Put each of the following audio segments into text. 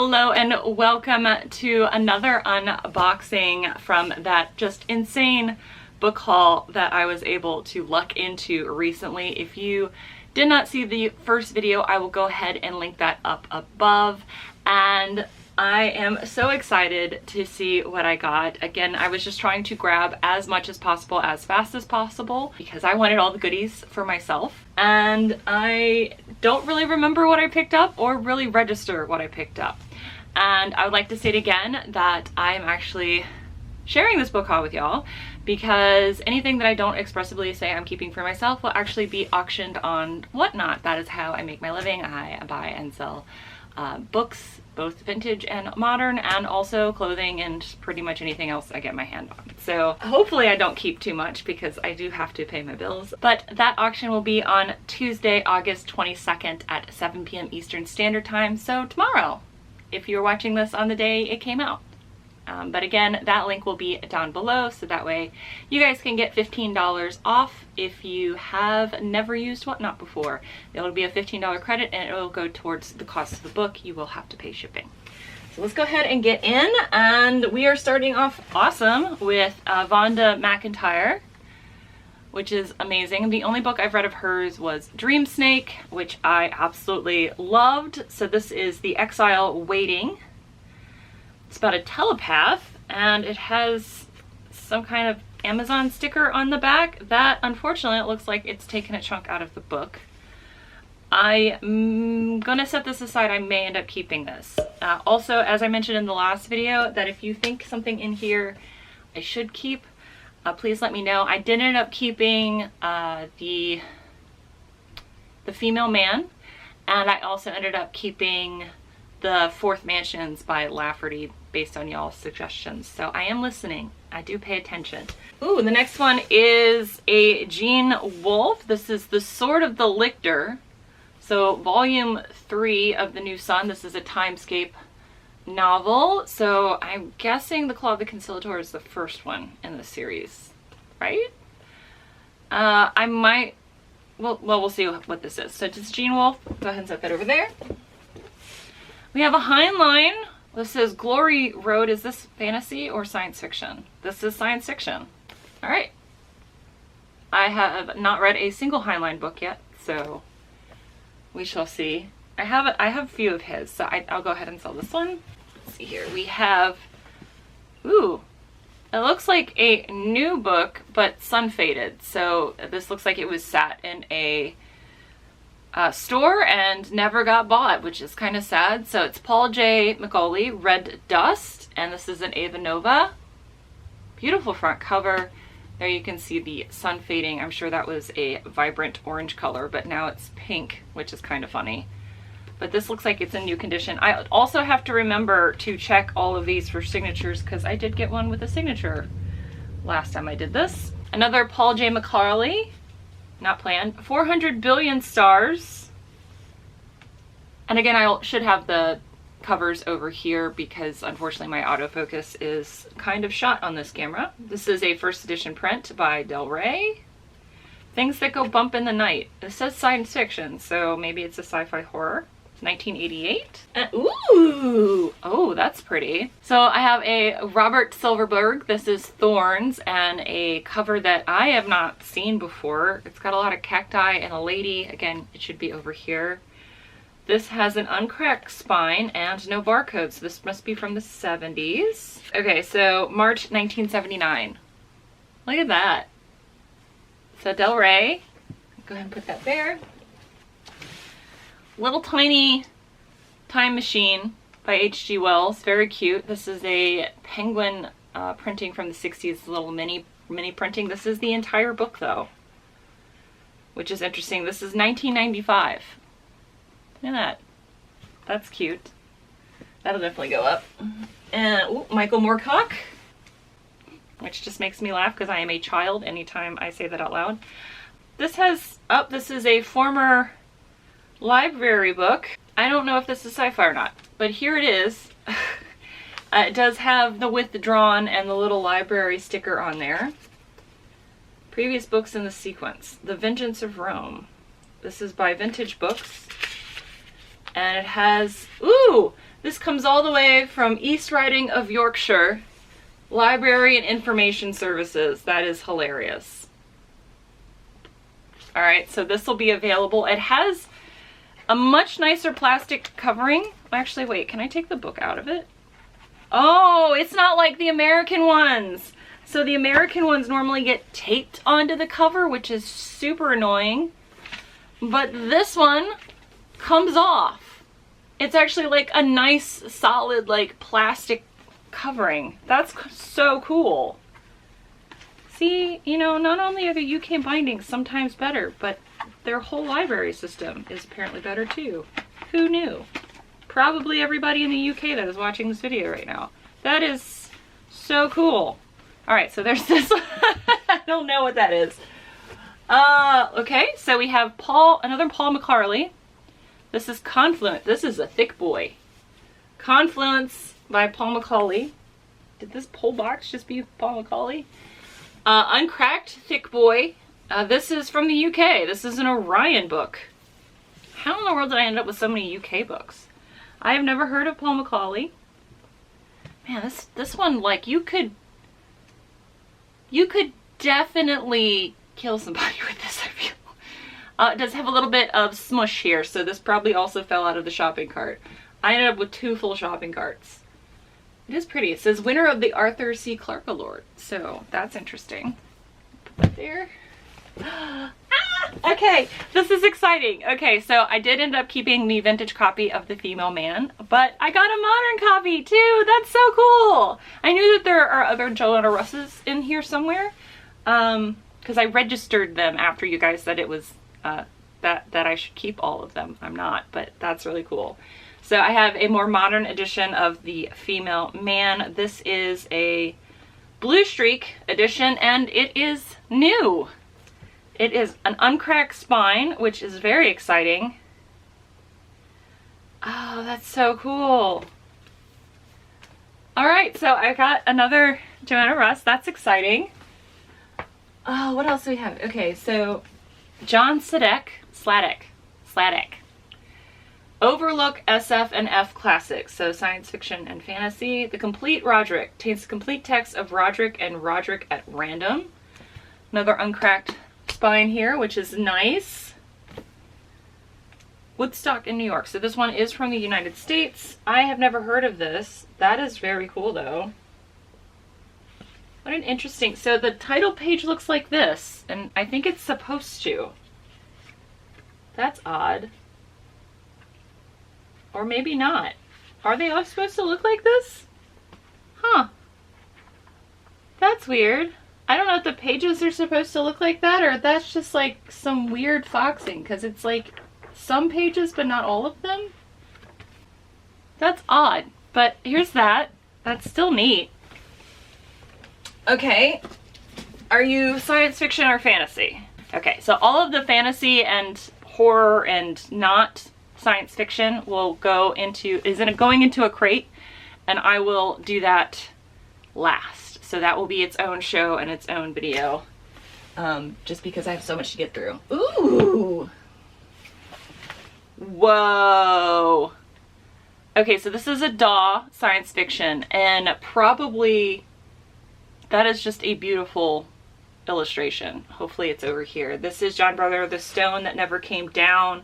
Hello and welcome to another unboxing from that just insane book haul that I was able to luck into recently. If you did not see the first video, I will go ahead and link that up above. And I am so excited to see what I got. Again, I was just trying to grab as much as possible as fast as possible because I wanted all the goodies for myself. And I don't really remember what I picked up or really register what I picked up. And I would like to state again that I'm actually sharing this book haul with y'all because anything that I don't expressively say I'm keeping for myself will actually be auctioned on Whatnot. That is how I make my living. I buy and sell books, both vintage and modern, and also clothing and pretty much anything else I get my hand on. So hopefully I don't keep too much because I do have to pay my bills. But that auction will be on Tuesday, August 22nd at 7 p.m. Eastern Standard Time. So tomorrow, if you're watching this on the day it came out. But again, that link will be down below, so that way you guys can get $15 off if you have never used Whatnot before. It will be a $15 credit and it will go towards the cost of the book. You will have to pay shipping. So let's go ahead and get in, and we are starting off awesome with Vonda McIntyre, which is amazing. The only book I've read of hers was Dream Snake, which I absolutely loved. So this is The Exile Waiting. It's about a telepath, and it has some kind of Amazon sticker on the back that, unfortunately, it looks like it's taken a chunk out of the book. I'm gonna set this aside. I may end up keeping this. Also, as I mentioned in the last video, that if you think something in here I should keep, please let me know. I did end up keeping the Female Man, and I also ended up keeping the Fourth Mansions by Lafferty based on y'all's suggestions. So I am listening. I do pay attention. Ooh, the next one is a Gene Wolfe. This is The Sword of the Lictor. So volume 3 of The New Sun. This is a timescape novel. So I'm guessing The Claw of the Conciliator is the first one in the series, right? I might, well, we'll see what this is. So it's Gene Wolfe. Go ahead and set that over there. We have a Heinlein. This is Glory Road. Is this fantasy or science fiction? This is science fiction. All right. I have not read a single Heinlein book yet, so we shall see. I have a few of his, so I'll go ahead and sell this one. Let's see here. We have, ooh, it looks like a new book, but sun faded. So this looks like it was sat in a store and never got bought, which is kind of sad. So it's Paul J. McAuley, Red Dust, and this is an Ava Nova. Beautiful front cover. There you can see the sun fading. I'm sure that was a vibrant orange color, but now it's pink, which is kind of funny. But this looks like it's in new condition. I also have to remember to check all of these for signatures because I did get one with a signature last time I did this. Another Paul J. McAuley. Not planned. 400 Billion Stars. And again, I should have the covers over here because unfortunately my autofocus is kind of shot on this camera. This is a first edition print by Del Rey. Things That Go Bump in the Night. It says science fiction, so maybe it's a sci-fi horror. 1988. Ooh! Oh, that's pretty. So I have a Robert Silverberg. This is Thorns, and a cover that I have not seen before. It's got a lot of cacti and a lady. Again, it should be over here. This has an uncracked spine and no barcode, so this must be from the 70s. Okay, so March 1979. Look at that. So Del Rey. Go ahead and put that there. Little tiny time machine by H.G. Wells. Very cute. This is a penguin printing from the 60s, little mini printing. This is the entire book though, which is interesting. This is 1995. Look at that. That's cute. That'll definitely go up. And ooh, Michael Moorcock, which just makes me laugh because I am a child anytime I say that out loud. This has, oh, this is a former library book. I don't know if this is sci-fi or not, but here it is. It does have the withdrawn and the little library sticker on there. Previous books in the sequence. The Vengeance of Rome. This is by Vintage Books. And it has, ooh, This comes all the way from East Riding of Yorkshire, Library and Information Services. That is hilarious. All right, so this will be available. It has a much nicer plastic covering. Actually, wait, can I take the book out of it? Oh, it's not like the American ones. So the American ones normally get taped onto the cover, which is super annoying. But this one comes off. It's actually like a nice, solid, like plastic covering. That's so cool. See, you know, not only are the UK bindings sometimes better, but their whole library system is apparently better too. Who knew? Probably everybody in the UK that is watching this video right now. That is so cool. All right, so there's this. I don't know what that is. Okay, so we have another Paul McCarley. This is Confluence. This is a thick boy. Confluence by Paul McCauley. Did this whole box just be Paul McCauley? Uncracked Thick Boy. This is from the UK. This is an Orion book. How in the world did I end up with so many UK books? I have never heard of Paul McCauley. Man, this one, like, you could definitely kill somebody with this, I feel. It does have a little bit of smush here, so this probably also fell out of the shopping cart. I ended up with 2 full shopping carts. It is pretty. It says winner of the Arthur C. Clarke Award, so that's interesting. Put that there. Okay, this is exciting. Okay, so I did end up keeping the vintage copy of The Female Man, but I got a modern copy too. That's so cool. I knew that there are other Joanna Russes in here somewhere, because I registered them after you guys said it was that I should keep all of them. I'm not, but that's really cool. So I have a more modern edition of The Female Man. This is a Blue Streak edition, and it is new. It is an uncracked spine, which is very exciting. Oh, that's so cool. All right, so I got another Joanna Russ. That's exciting. Oh, what else do we have? Okay, so John Sladek. Overlook SF and F Classics, so science fiction and fantasy. The Complete Roderick, contains the complete text of Roderick and Roderick at Random. Another uncracked spine here, which is nice. Woodstock in New York. So this one is from the United States. I have never heard of this. That is very cool though. What an interesting, so the title page looks like this, and I think it's supposed to. That's odd. Or maybe not. Are they all supposed to look like this? Huh. That's weird. I don't know if the pages are supposed to look like that, or that's just like some weird foxing, because it's like some pages but not all of them. That's odd, but here's that. That's still neat. Okay, are you science fiction or fantasy? Okay, so all of the fantasy and horror and not science fiction will go into, going into a crate, and I will do that last. So that will be its own show and its own video, just because I have so much to get through. Ooh! Whoa! Okay, so this is a DAW science fiction, and probably that is just a beautiful illustration. Hopefully it's over here. This is John Brother, The Stone That Never Came Down,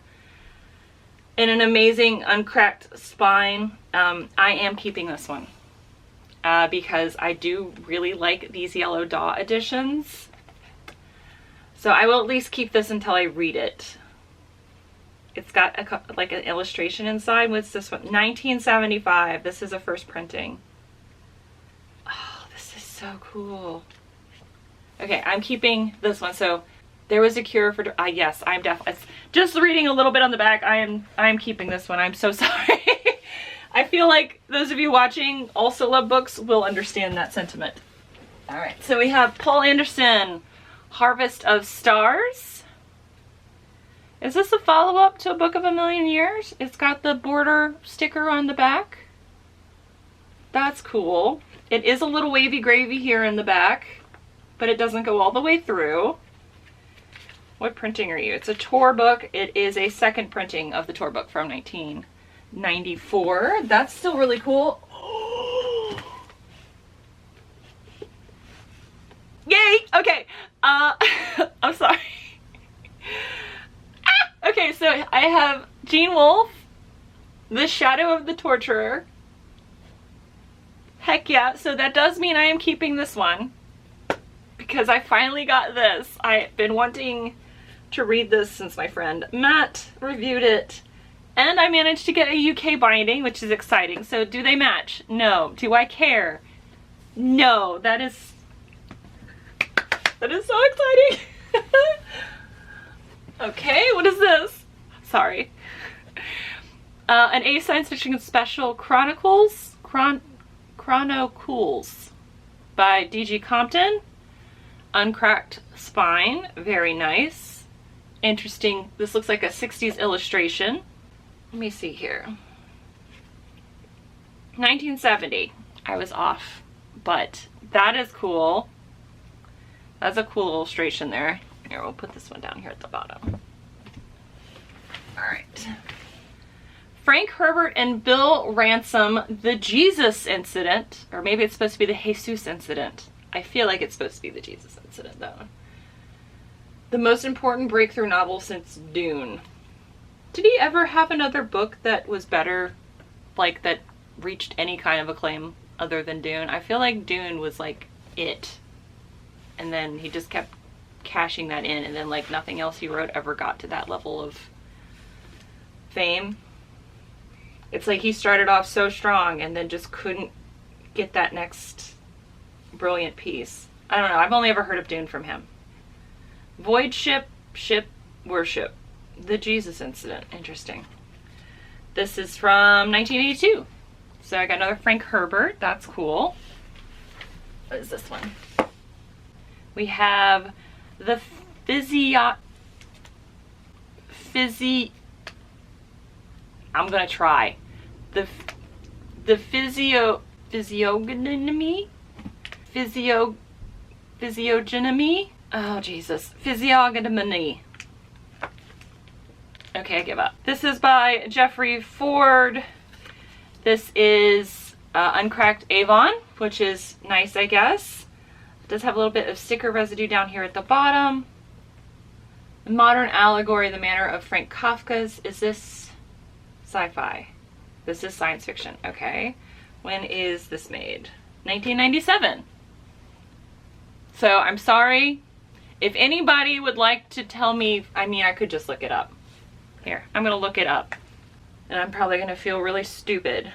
in an amazing uncracked spine. I am keeping this one because I do really like these yellow DAW editions. So I will at least keep this until I read it. It's got like an illustration inside. What's this one? 1975. This is a first printing. Oh, this is so cool. Okay, I'm keeping this one. So there was a cure for, yes, I'm definitely, just reading a little bit on the back, I am keeping this one. I'm so sorry. I feel like those of you watching also love books will understand that sentiment. All right, so we have Paul Anderson, Harvest of Stars. Is this a follow-up to A Book of a Million Years? It's got the border sticker on the back. That's cool. It is a little wavy gravy here in the back, but it doesn't go all the way through. What printing are you? It's a tour book. It is a second printing of the tour book from 19 94. That's still really cool. Yay! Okay. I'm sorry. Okay, so I have Gene Wolfe, The Shadow of the Torturer. Heck yeah, so that does mean I am keeping this one because I finally got this. I've been wanting to read this since my friend Matt reviewed it, and I managed to get a UK binding, which is exciting. So do they match? No. Do I care? No. That is so exciting. Okay, what is this? Sorry. An A Science Fiction Special Chronicles by D.G. Compton. Uncracked spine, very nice. Interesting. This looks like a 60s illustration. Let me see here. 1970. I was off, but that is cool. That's a cool illustration there. Here, we'll put this one down here at the bottom. All right. Frank Herbert and Bill Ransom, The Jesus Incident, or maybe it's supposed to be the Jesus Incident. I feel like it's supposed to be the Jesus Incident, though. The most important breakthrough novel since Dune. Did he ever have another book that was better, like that reached any kind of acclaim other than Dune? I feel like Dune was like it. And then he just kept cashing that in, and then like nothing else he wrote ever got to that level of fame. It's like he started off so strong and then just couldn't get that next brilliant piece. I don't know. I've only ever heard of Dune from him. Void Ship, Worship. The Jesus Incident. Interesting. This is from 1982. So I got another Frank Herbert. That's cool. What is this one? We have the I'm gonna try. The physiognomy? Physiognomy? Oh, Jesus. Physiognomy. Okay, I give up. This is by Jeffrey Ford. This is Uncracked Avon, which is nice, I guess. It does have a little bit of sticker residue down here at the bottom. Modern Allegory, The Manner of Frank Kafka's. Is this sci-fi? This is science fiction. Okay. When is this made? 1997. So I'm sorry. If anybody would like to tell me, I mean, I could just look it up. Here, I'm going to look it up. And I'm probably going to feel really stupid.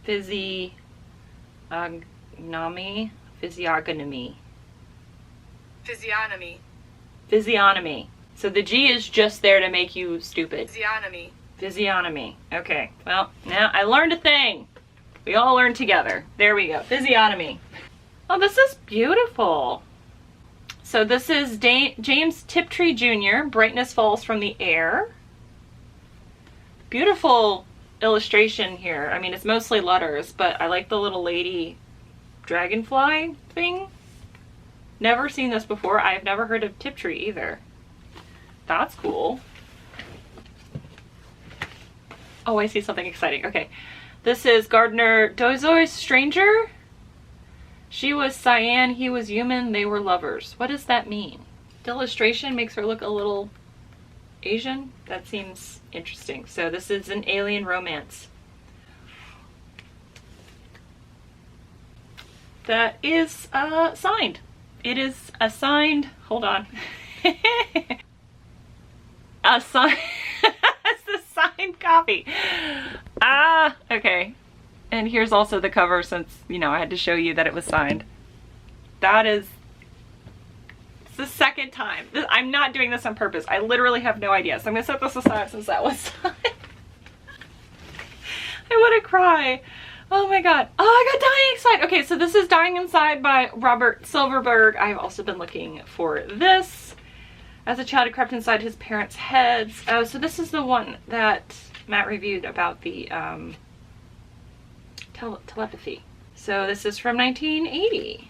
Physiognomy. Physiognomy. So the G is just there to make you stupid. Physiognomy. Okay. Well, now I learned a thing. We all learned together. There we go. Physiognomy. Oh, this is beautiful. So this is James Tiptree Jr. Brightness Falls from the Air. Beautiful illustration here. I mean, it's mostly letters, but I like the little lady dragonfly thing. Never seen this before. I've never heard of Tiptree either. That's cool. Oh, I see something exciting. Okay. This is Gardner Dozois's Stranger. She was cyan, he was human, they were lovers. What does that mean? The illustration makes her look a little Asian. That seems interesting. So this is an alien romance. That is signed. It is a signed, hold on. A signed, it's a signed copy. Ah, okay. And here's also the cover since, you know, I had to show you that it was signed. That is, it's the second time. I'm not doing this on purpose. I literally have no idea. So I'm going to set this aside since that was signed. I want to cry. Oh my God. Oh, I got Dying Inside. Okay, so this is Dying Inside by Robert Silverberg. I've also been looking for this. As a child, he crept inside his parents' heads. Oh, so this is the one that Matt reviewed about the telepathy. So this is from 1980.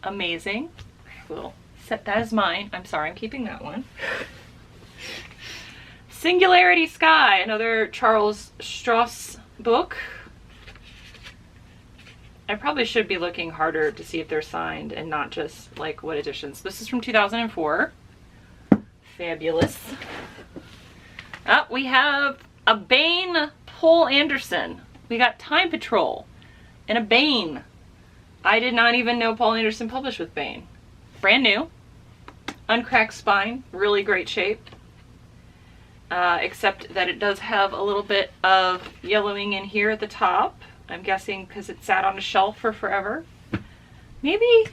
Amazing. I will set that as mine. I'm sorry, I'm keeping that one. Singularity Sky, another Charles Stross book. I probably should be looking harder to see if they're signed and not just like what editions. This is from 2004. Fabulous. Oh, we have a Bane Paul Anderson. We got Time Patrol and a Bane. I did not even know Paul Anderson published with Bane. Brand new. Uncracked spine, really great shape. Except that it does have a little bit of yellowing in here at the top. I'm guessing because it sat on a shelf for forever. Maybe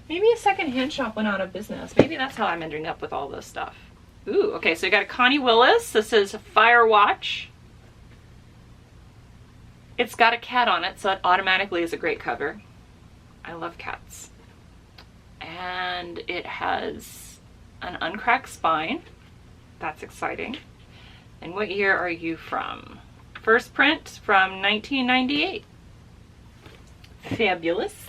a second-hand shop went out of business. Maybe that's how I'm ending up with all this stuff. Ooh, okay, so you got a Connie Willis. This is Firewatch. It's got a cat on it, so it automatically is a great cover. I love cats. And it has an uncracked spine. That's exciting. And what year are you from? First print from 1998. Fabulous.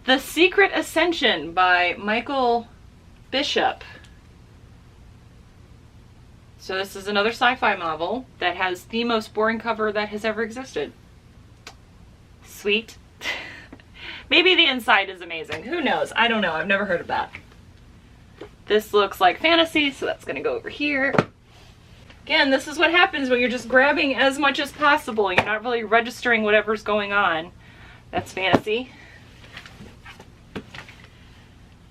The Secret Ascension by Michael Bishop. So this is another sci-fi novel that has the most boring cover that has ever existed. Sweet. Maybe the inside is amazing. Who knows? I don't know. I've never heard of that. This looks like fantasy, so that's going to go over here. Again, this is what happens when you're just grabbing as much as possible. You're not really registering whatever's going on. That's fantasy.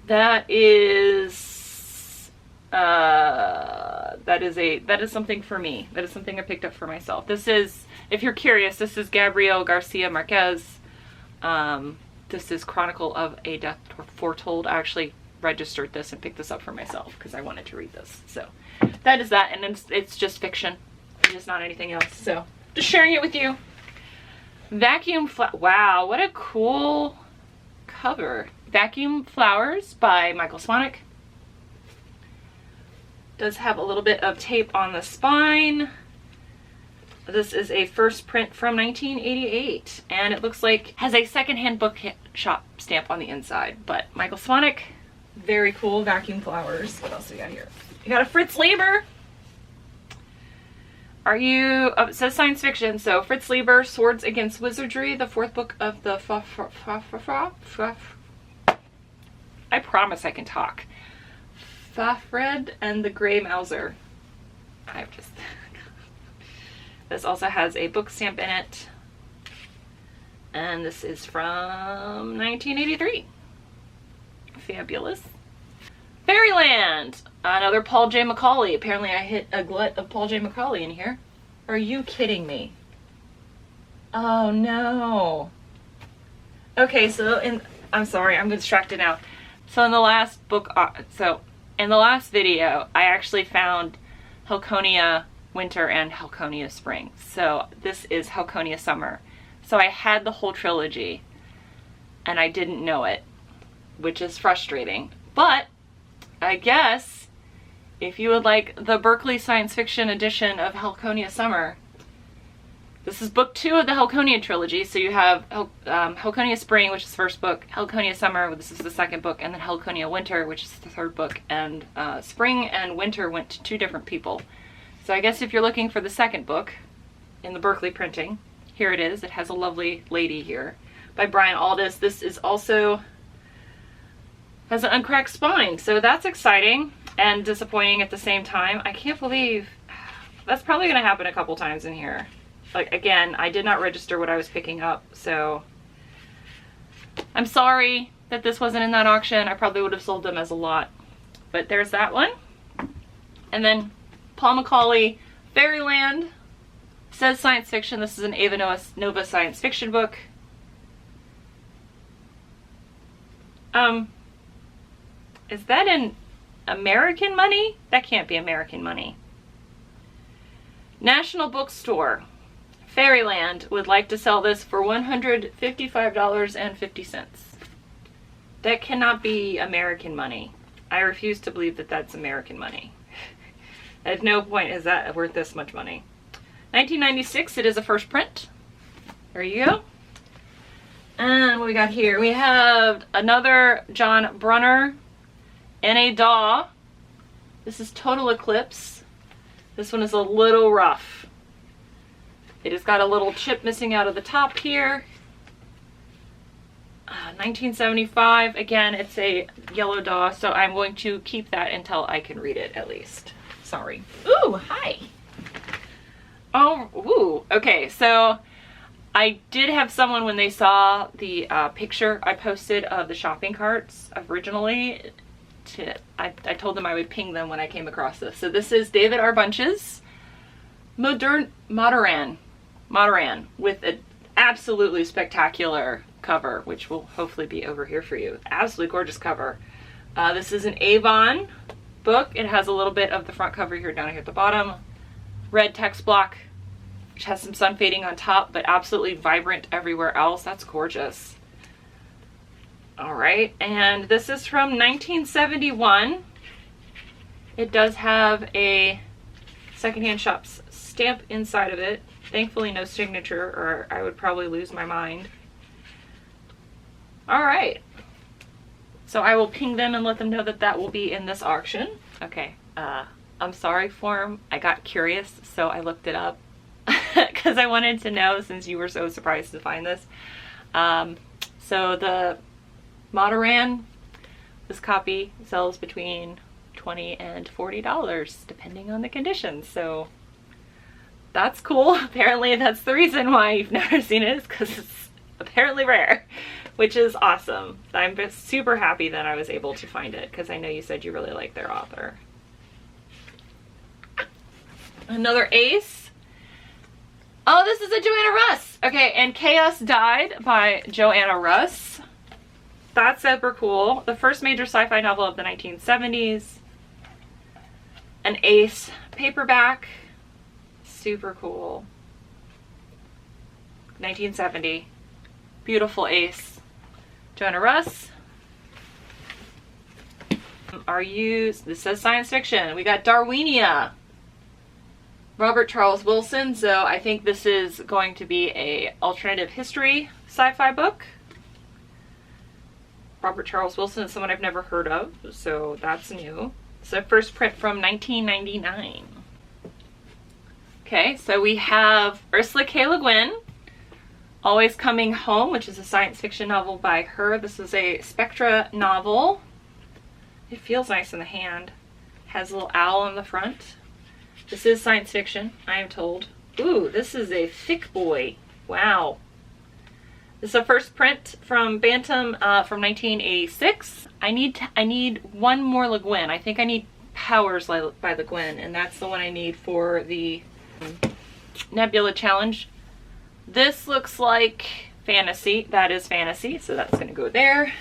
That is something for me. That is something I picked up for myself. This is, if you're curious, this is Gabriel Garcia Marquez. This is Chronicle of a Death Foretold. I actually registered this and picked this up for myself because I wanted to read this. So that is that, and it's just fiction. It's not anything else. So just sharing it with you. Wow, what a cool cover. Vacuum Flowers by Michael Swanwick. Does have a little bit of tape on the spine. This is a first print from 1988, and it looks like has a secondhand book shop stamp on the inside. But Michael Swanwick, very cool. Vacuum Flowers. What else do we got here? You got a Fritz Leiber. Are you? Oh, it says science fiction. So Fritz Leiber, Swords Against Wizardry, the fourth book of the I promise I can talk. Fafred and the Grey Mouser. This also has a book stamp in it. And this is from 1983. Fabulous. Fairyland! Another Paul J. Macaulay. Apparently I hit a glut of Paul J. Macaulay in here. Are you kidding me? Oh no. Okay, so I'm sorry, I'm distracted now. So in the last book, in the last video, I actually found HELLICONIA Winter and HELLICONIA Spring. So this is HELLICONIA Summer. So I had the whole trilogy and I didn't know it, which is frustrating. But I guess if you would like the Berkeley Science Fiction edition of HELLICONIA Summer, this is book 2 of the HELLICONIA trilogy. So you have HELLICONIA Spring, which is the first book, HELLICONIA Summer, this is the second book, and then HELLICONIA Winter, which is the third book. And Spring and Winter went to 2 different people. So I guess if you're looking for the second book in the Berkeley printing, here it is. It has a lovely lady here by Brian Aldiss. This is also has an uncracked spine, so that's exciting and disappointing at the same time. I can't believe that's probably going to happen a couple times in here. Like, again, I did not register what I was picking up, so I'm sorry that this wasn't in that auction. I probably would have sold them as a lot. But there's that one. And then Paul Macaulay, Fairyland. Says science fiction. This is an Ava Nova science fiction book. Is that in American money? That can't be American money. National Bookstore. Fairyland would like to sell this for $155.50. That cannot be American money. I refuse to believe that that's American money. At no point is that worth this much money. 1996, it is a first print. There you go. And what we got here? We have another John Brunner, N.A. Daw, This is Total Eclipse. This one is a little rough. It has got a little chip missing out of the top here. 1975. Again, it's a yellow daw, so I'm going to keep that until I can read it at least. Sorry. Ooh, hi. Oh, ooh. Okay, so I did have someone, when they saw the picture I posted of the shopping carts originally, I told them I would ping them when I came across this. So this is David R. Bunch's Moderan with an absolutely spectacular cover, which will hopefully be over here for you. Absolutely gorgeous cover. This is an Avon book. It has a little bit of the front cover here down here at the bottom. Red text block, which has some sun fading on top, but absolutely vibrant everywhere else. That's gorgeous. All right, and this is from 1971. It does have a secondhand shop's stamp inside of it. Thankfully no signature, or I would probably lose my mind. All right, so I will ping them and let them know that that will be in this auction. Okay, I'm sorry, form. I got curious, so I looked it up because I wanted to know, since you were so surprised to find this. So the Moderan, this copy sells between $20 and $40 depending on the conditions, so that's cool. Apparently that's the reason why you've never seen it, is because it's apparently rare, which is awesome. I'm just super happy that I was able to find it, because I know you said you really like their author. Another ace. Oh, this is a Joanna Russ. Okay, and Chaos Died by Joanna Russ. That's super cool. The first major sci-fi novel of the 1970s. An ace paperback. Super cool. 1970. Beautiful ace. Joanna Russ. This says science fiction. We got Darwinia. Robert Charles Wilson. So I think this is going to be a alternative history sci-fi book. Robert Charles Wilson is someone I've never heard of, so that's new. It's a first print from 1999. Okay, so we have Ursula K. Le Guin, Always Coming Home, which is a science fiction novel by her. This is a Spectra novel. It feels nice in the hand. Has a little owl on the front. This is science fiction, I am told. Ooh, this is a thick boy. Wow. This is a first print from Bantam from 1986. I need one more Le Guin. I think I need Powers by Le Guin, and that's the one I need for the Nebula Challenge. This looks like fantasy. That is fantasy, so that's gonna go there.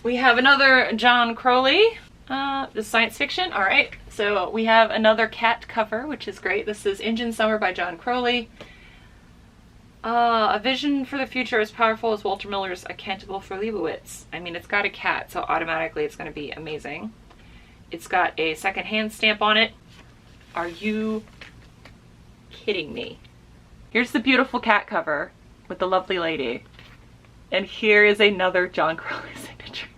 We have another John Crowley. This is science fiction. All right, so we have another cat cover, which is great. This is Engine Summer by John Crowley. A vision for the future as powerful as Walter Miller's A Canticle for Leibowitz. I mean, it's got a cat, so automatically it's going to be amazing. It's got a second-hand stamp on it. Are you kidding me? Here's the beautiful cat cover with the lovely lady. And here is another John Crowley signature.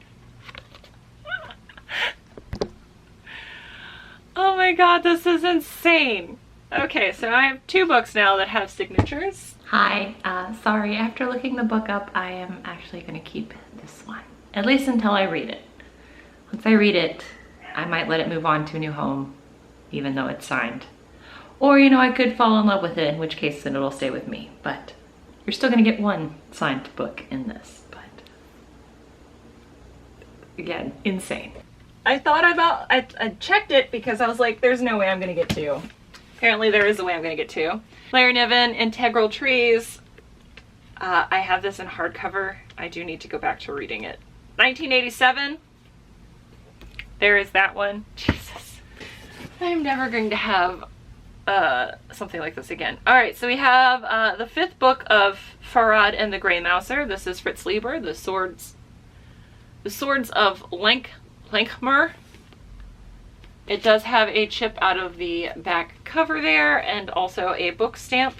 Oh my god, this is insane. Okay, so I have two books now that have signatures. Hi, sorry, after looking the book up, I am actually going to keep this one. At least until I read it. Once I read it, I might let it move on to a new home, even though it's signed. Or, you know, I could fall in love with it, in which case then it'll stay with me. But you're still going to get one signed book in this. But, again, insane. I thought about, I checked it because I was like, there's no way I'm going to get two. Apparently there is a way I'm going to get two. Larry Niven, Integral Trees. I have this in hardcover. I do need to go back to reading it. 1987. There is that one. Jesus. I'm never going to have something like this again. Alright, so we have the fifth book of Farad and the Grey Mouser. This is Fritz Lieber, The Swords of Lankmer. It does have a chip out of the back cover there, and also a book stamp.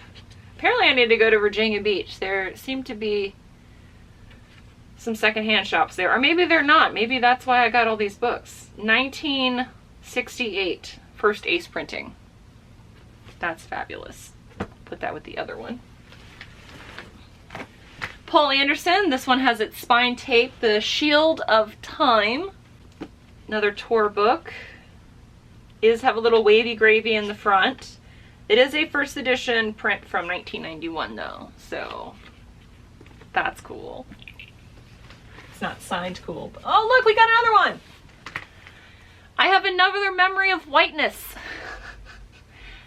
Apparently I need to go to Virginia Beach. There seem to be some secondhand shops there. Or maybe they're not. Maybe that's why I got all these books. 19 '68, first Ace printing. That's fabulous. Put that with the other one. Paul Anderson, this one has its spine tape, The Shield of Time. Another tour book. Is have a little wavy gravy in the front. It is a first edition print from 1991 though, so that's cool. It's not signed cool, but oh look, we got another one! I have another Memory of Whiteness.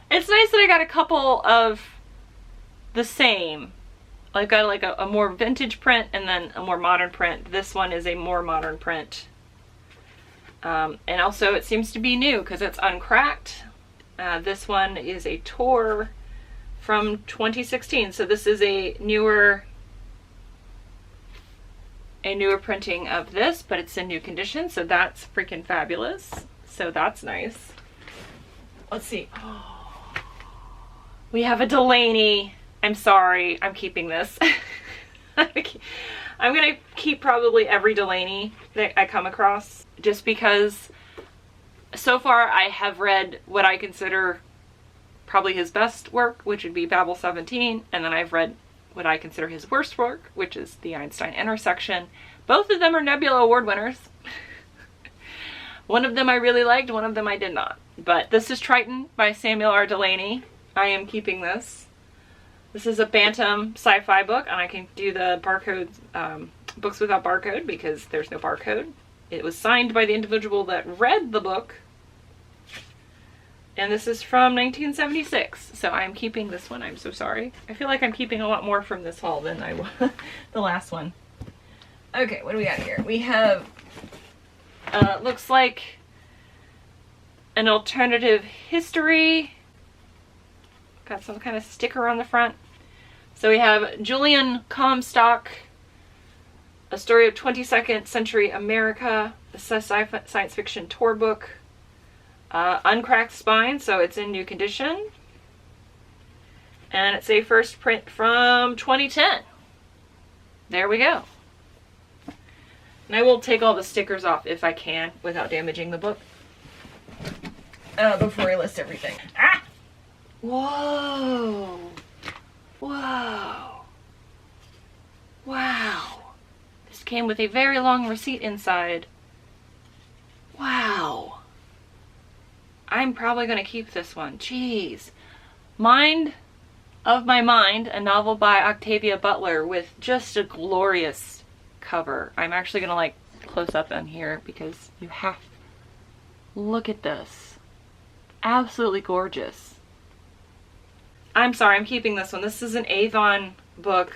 It's nice that I got a couple of the same. I got like a more vintage print and then a more modern print. This one is a more modern print. And also it seems to be new because it's uncracked. This one is a tour from 2016. So this is a newer printing of this, but it's in new condition. So that's freaking fabulous. So that's nice. Let's see. Oh, we have a Delaney. I'm sorry, I'm keeping this. I'm gonna keep probably every Delaney that I come across, just because so far I have read what I consider probably his best work, which would be Babel 17, and then I've read what I consider his worst work, which is the Einstein Intersection. Both of them are Nebula Award winners. One of them I really liked, one of them I did not. But this is Triton by Samuel R. Delaney. I am keeping this. This is a Bantam sci-fi book, and I can do the barcode, books without barcode because there's no barcode. It was signed by the individual that read the book. And this is from 1976, so I'm keeping this one. I'm so sorry. I feel like I'm keeping a lot more from this haul than I was the last one. Okay, what do we got here? We have, looks like an alternative history. Got some kind of sticker on the front. So we have Julian Comstock, A Story of 22nd Century America, a science fiction tour book. Uncracked spine, so it's in new condition. And it's a first print from 2010. There we go. And I will take all the stickers off if I can without damaging the book. Before I list everything. Ah! Whoa! Whoa! Wow! This came with a very long receipt inside. Wow! I'm probably going to keep this one. Jeez. Mind of My Mind, a novel by Octavia Butler with just a glorious cover. I'm actually going to like close up on here because you have to look at this. Absolutely gorgeous. I'm sorry, I'm keeping this one. This is an Avon book.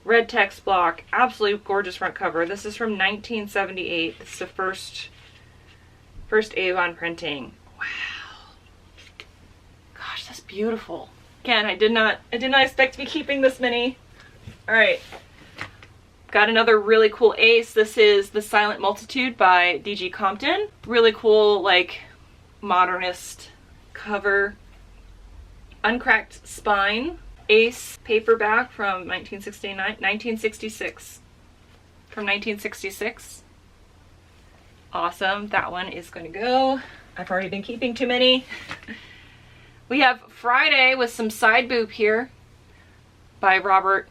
Red text block. Absolutely gorgeous front cover. This is from 1978. This is the first Avon printing. Wow. Gosh, that's beautiful. Again, I did not expect to be keeping this many. All right. Got another really cool ace. This is The Silent Multitude by D.G. Compton. Really cool, like, modernist cover. Uncracked spine. Ace paperback from 1966. From 1966. Awesome. That one is going to go. I've already been keeping too many. We have Friday with some side boob here by Robert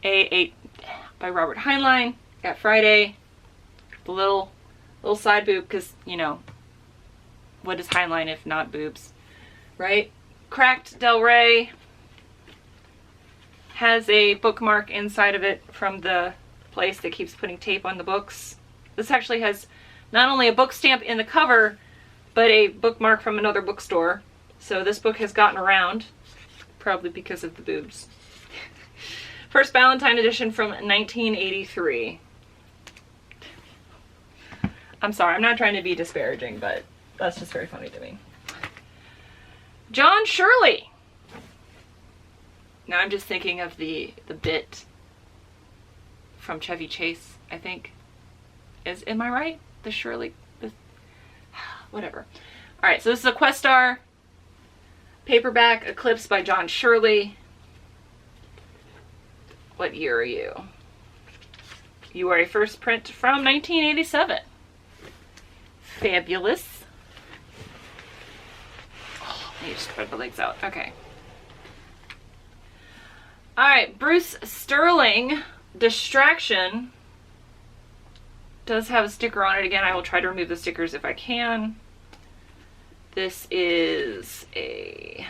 Heinlein. Got Friday, the little side boob, because, you know, what is Heinlein if not boobs, right? Cracked Del Rey has a bookmark inside of it from the place that keeps putting tape on the books. This actually has not only a book stamp in the cover, but a bookmark from another bookstore. So this book has gotten around, probably because of the boobs. First Valentine edition from 1983. I'm sorry, I'm not trying to be disparaging, but that's just very funny to me. John Shirley. Now I'm just thinking of the bit from Chevy Chase, I think. Am I right? The Shirley, whatever. All right, so this is a Questar paperback, Eclipse by John Shirley. What year are you? You are a first print from 1987. Fabulous. You just spread the legs out. Okay. All right, Bruce Sterling, Distraction. Does have a sticker on it. Again, I will try to remove the stickers if I can. This is a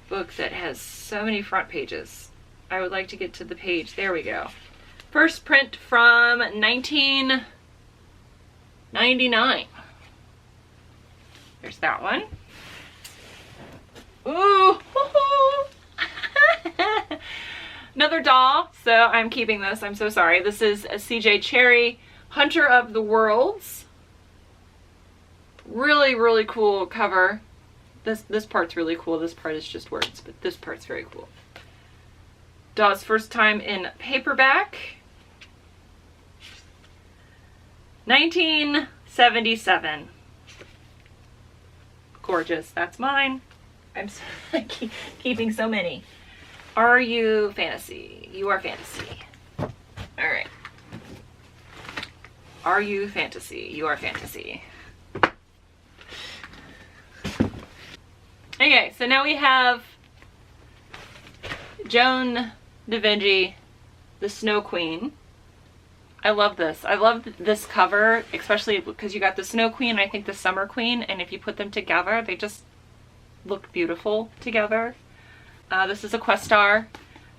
book that has so many front pages. I would like to get to the page. There we go. First print from 1999. There's that one. Ooh! Another doll, so I'm keeping this. I'm so sorry. This is a CJ Cherry, Hunter of the Worlds. Really, really cool cover. This part's really cool. This part is just words, but this part's very cool. Doll's first time in paperback. 1977. Gorgeous. That's mine. I'm keeping so many. Are you fantasy? You are fantasy. All right. Are you fantasy? You are fantasy. Okay, so now we have Joan da Vinci, the Snow Queen. I love this. I love this cover, especially because you got the Snow Queen and I think the Summer Queen, and if you put them together, they just look beautiful together. This is a Questar,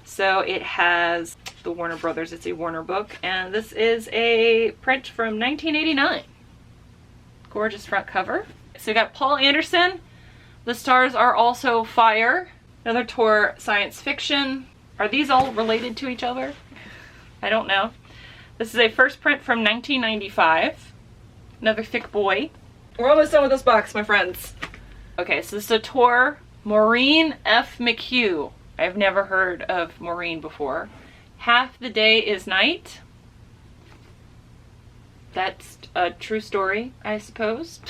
so it has the Warner Brothers. It's a Warner book, and this is a print from 1989. Gorgeous front cover. So we got Paul Anderson. The Stars Are Also Fire. Another Tor science fiction. Are these all related to each other? I don't know. This is a first print from 1995. Another thick boy. We're almost done with this box, my friends. Okay, so this is a Tor Maureen F. McHugh. I've never heard of Maureen before. Half the Day is Night. That's a true story, I suppose.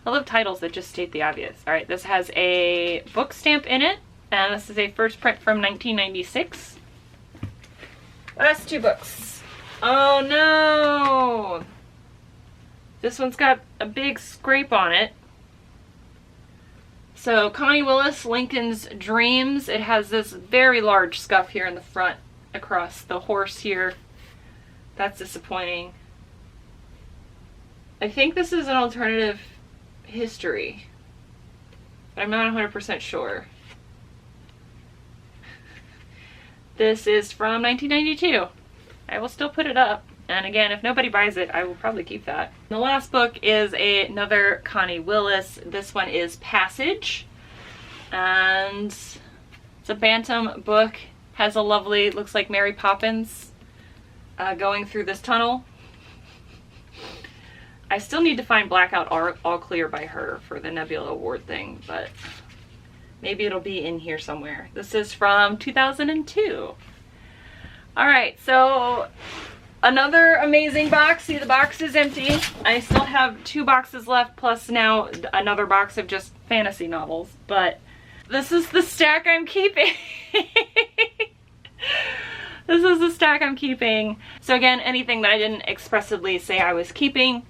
I love titles that just state the obvious. All right, this has a book stamp in it, and this is a first print from 1996. Last two books. Oh no! This one's got a big scrape on it. So Connie Willis, Lincoln's Dreams. It has this very large scuff here in the front across the horse here. That's disappointing. I think this is an alternative history, but I'm not 100% sure. This is from 1992. I will still put it up. And again, if nobody buys it, I will probably keep that. The last book is another Connie Willis. This one is Passage. And it's a Bantam book. Has a lovely, looks like Mary Poppins going through this tunnel. I still need to find Blackout All Clear by her for the Nebula Award thing, but maybe it'll be in here somewhere. This is from 2002. All right, so another amazing box. See, the box is empty. I still have 2 boxes left, plus now another box of just fantasy novels, but this is the stack I'm keeping. This is the stack I'm keeping. So again, anything that I didn't expressly say I was keeping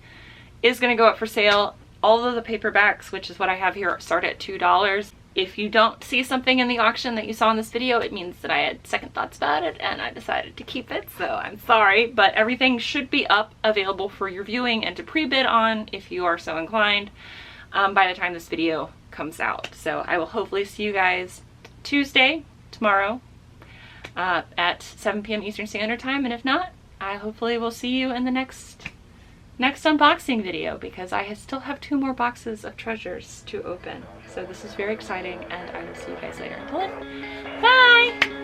is going to go up for sale. All of the paperbacks, which is what I have here, start at $2. If you don't see something in the auction that you saw in this video, it means that I had second thoughts about it and I decided to keep it, so I'm sorry, but everything should be up, available for your viewing and to pre-bid on if you are so inclined by the time this video comes out. So I will hopefully see you guys Tuesday, tomorrow, at 7 p.m. Eastern Standard Time, and if not, I hopefully will see you in the next unboxing video, because I still have 2 more boxes of treasures to open. So this is very exciting, and I will see you guys later. Until then, bye!